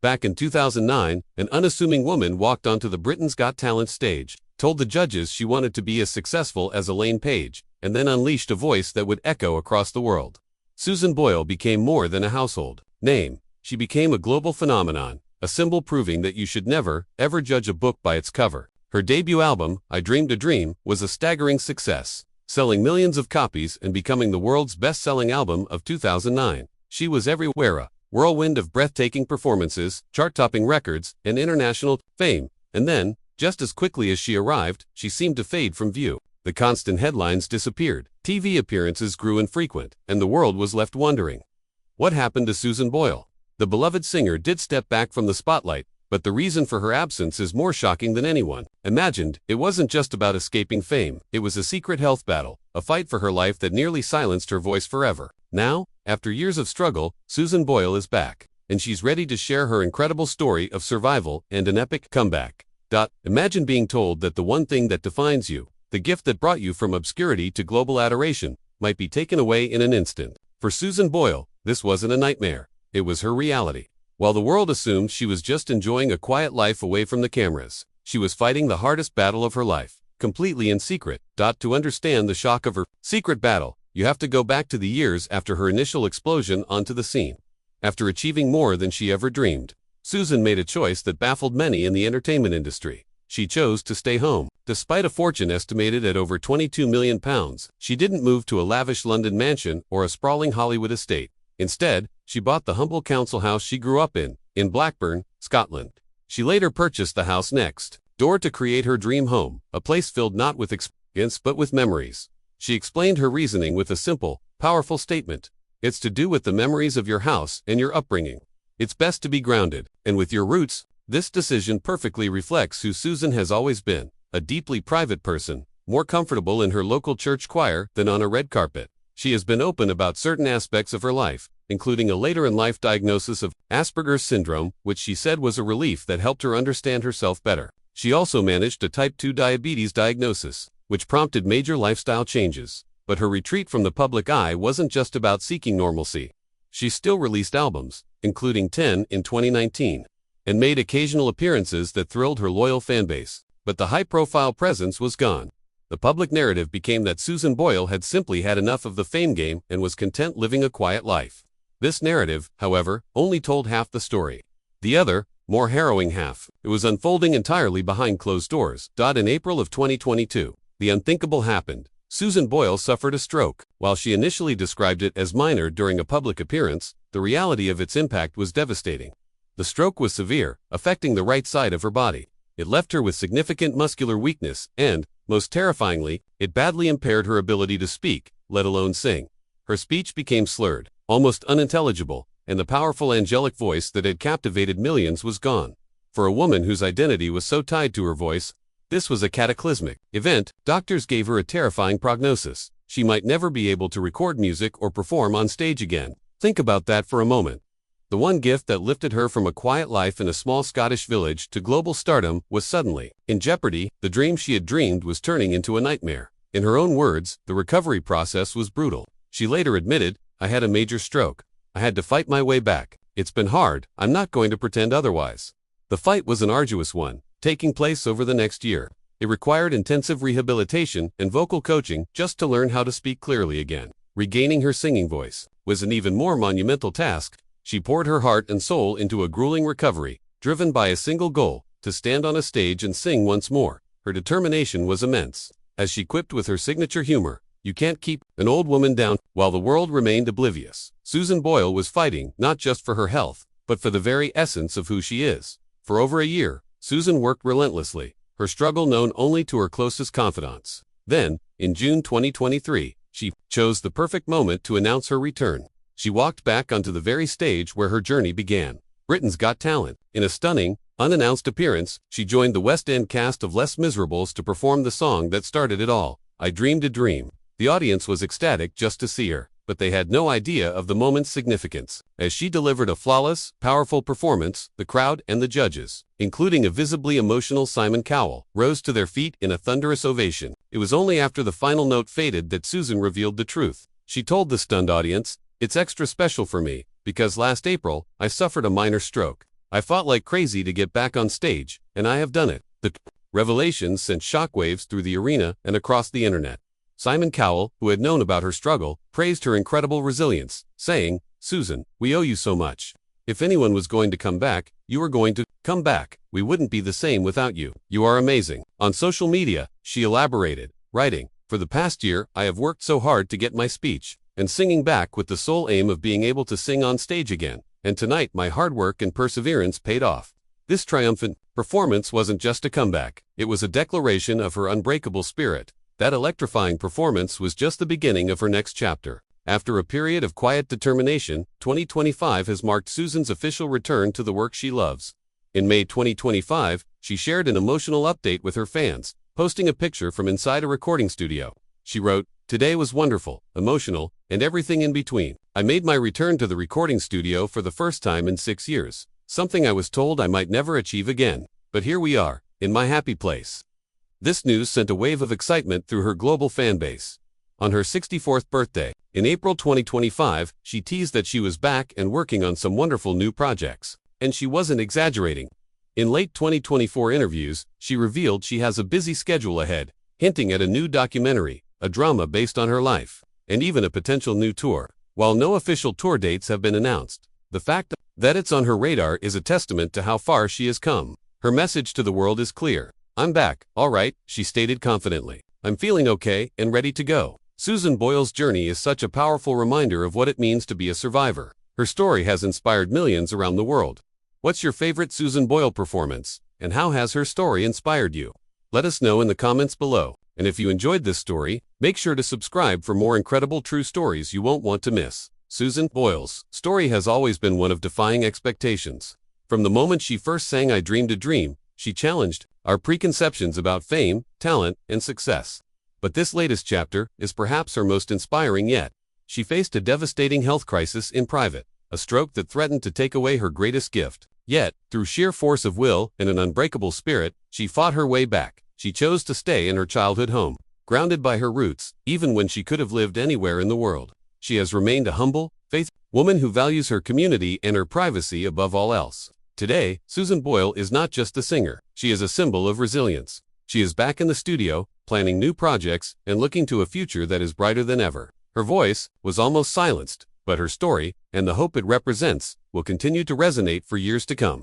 Back in 2009, an unassuming woman walked onto the Britain's Got Talent stage, told the judges she wanted to be as successful as Elaine Page, and then unleashed a voice that would echo across the world. Susan Boyle became more than a household name. She became a global phenomenon, a symbol proving that you should never, ever judge a book by its cover. Her debut album, I Dreamed a Dream, was a staggering success, selling millions of copies and becoming the world's best-selling album of 2009. She was everywhere, a whirlwind of breathtaking performances, chart-topping records, and international fame. And then, just as quickly as she arrived, she seemed to fade from view. The constant headlines disappeared, TV appearances grew infrequent, and the world was left wondering. What happened to Susan Boyle? The beloved singer did step back from the spotlight, but the reason for her absence is more shocking than anyone imagined. It wasn't just about escaping fame, it was a secret health battle, a fight for her life that nearly silenced her voice forever. Now, after years of struggle, Susan Boyle is back, and she's ready to share her incredible story of survival and an epic comeback. Imagine being told that the one thing that defines you, the gift that brought you from obscurity to global adoration, might be taken away in an instant. For Susan Boyle, this wasn't a nightmare, it was her reality. While the world assumed she was just enjoying a quiet life away from the cameras, she was fighting the hardest battle of her life, completely in secret. To understand the shock of her secret battle, you have to go back to the years after her initial explosion onto the scene. After achieving more than she ever dreamed, Susan made a choice that baffled many in the entertainment industry. She chose to stay home. Despite a fortune estimated at over £22 million, she didn't move to a lavish London mansion or a sprawling Hollywood estate. Instead, she bought the humble council house she grew up in Blackburn, Scotland. She later purchased the house next door to create her dream home, a place filled not with experience but with memories. She explained her reasoning with a simple, powerful statement. It's to do with the memories of your house and your upbringing. It's best to be grounded, and with your roots. This decision perfectly reflects who Susan has always been, a deeply private person, more comfortable in her local church choir than on a red carpet. She has been open about certain aspects of her life, including a later-in-life diagnosis of Asperger's syndrome, which she said was a relief that helped her understand herself better. She also managed a type 2 diabetes diagnosis, which prompted major lifestyle changes. But her retreat from the public eye wasn't just about seeking normalcy. She still released albums, including 10 in 2019, and made occasional appearances that thrilled her loyal fanbase. But the high-profile presence was gone. The public narrative became that Susan Boyle had simply had enough of the fame game and was content living a quiet life. This narrative, however, only told half the story. The other, more harrowing half, it was unfolding entirely behind closed doors. In April of 2022, the unthinkable happened. Susan Boyle suffered a stroke. While she initially described it as minor during a public appearance, the reality of its impact was devastating. The stroke was severe, affecting the right side of her body. It left her with significant muscular weakness and, most terrifyingly, it badly impaired her ability to speak, let alone sing. Her speech became slurred, almost unintelligible, and the powerful angelic voice that had captivated millions was gone. For a woman whose identity was so tied to her voice, this was a cataclysmic event. Doctors gave her a terrifying prognosis. She might never be able to record music or perform on stage again. Think about that for a moment. The one gift that lifted her from a quiet life in a small Scottish village to global stardom was suddenly in jeopardy. The dream she had dreamed was turning into a nightmare. In her own words, the recovery process was brutal. She later admitted, "I had a major stroke. I had to fight my way back. It's been hard, I'm not going to pretend otherwise." The fight was an arduous one, taking place over the next year. It required intensive rehabilitation and vocal coaching just to learn how to speak clearly again. Regaining her singing voice was an even more monumental task. She poured her heart and soul into a grueling recovery, driven by a single goal, to stand on a stage and sing once more. Her determination was immense. As she quipped with her signature humor, "You can't keep an old woman down." While the world remained oblivious, Susan Boyle was fighting not just for her health, but for the very essence of who she is. For over a year, Susan worked relentlessly, her struggle known only to her closest confidants. Then, in June 2023, she chose the perfect moment to announce her return. She walked back onto the very stage where her journey began, Britain's Got Talent. In a stunning, unannounced appearance, she joined the West End cast of Les Miserables to perform the song that started it all, "I Dreamed a Dream." The audience was ecstatic just to see her, but they had no idea of the moment's significance. As she delivered a flawless, powerful performance, the crowd and the judges, including a visibly emotional Simon Cowell, rose to their feet in a thunderous ovation. It was only after the final note faded that Susan revealed the truth. She told the stunned audience, "It's extra special for me, because last April, I suffered a minor stroke. I fought like crazy to get back on stage, and I have done it. The revelations sent shockwaves through the arena and across the internet. Simon Cowell, who had known about her struggle, praised her incredible resilience, saying, "Susan, we owe you so much. If anyone was going to come back, you were going to come back. We wouldn't be the same without you. You are amazing." On social media, she elaborated, writing, "For the past year, I have worked so hard to get my speech and singing back with the sole aim of being able to sing on stage again. And tonight my hard work and perseverance paid off." This triumphant performance wasn't just a comeback. It was a declaration of her unbreakable spirit. That electrifying performance was just the beginning of her next chapter. After a period of quiet determination, 2025 has marked Susan's official return to the work she loves. In May 2025, she shared an emotional update with her fans, posting a picture from inside a recording studio. She wrote, "Today was wonderful, emotional, and everything in between. I made my return to the recording studio for the first time in 6 years, something I was told I might never achieve again. But here we are, in my happy place." This news sent a wave of excitement through her global fan base. On her 64th birthday, in April 2025, she teased that she was back and working on some wonderful new projects. And she wasn't exaggerating. In late 2024 interviews, she revealed she has a busy schedule ahead, hinting at a new documentary, a drama based on her life, and even a potential new tour. While no official tour dates have been announced, the fact that it's on her radar is a testament to how far she has come. Her message to the world is clear. "I'm back, all right," she stated confidently. "I'm feeling okay and ready to go." Susan Boyle's journey is such a powerful reminder of what it means to be a survivor. Her story has inspired millions around the world. What's your favorite Susan Boyle performance, and how has her story inspired you? Let us know in the comments below. And if you enjoyed this story, make sure to subscribe for more incredible true stories you won't want to miss. Susan Boyle's story has always been one of defying expectations. From the moment she first sang "I Dreamed a Dream," she challenged our preconceptions about fame, talent, and success. But this latest chapter is perhaps her most inspiring yet. She faced a devastating health crisis in private, a stroke that threatened to take away her greatest gift. Yet, through sheer force of will and an unbreakable spirit, she fought her way back. She chose to stay in her childhood home, grounded by her roots, even when she could have lived anywhere in the world. She has remained a humble, faithful woman who values her community and her privacy above all else. Today, Susan Boyle is not just a singer. She is a symbol of resilience. She is back in the studio, planning new projects and looking to a future that is brighter than ever. Her voice was almost silenced, but her story, and the hope it represents, will continue to resonate for years to come.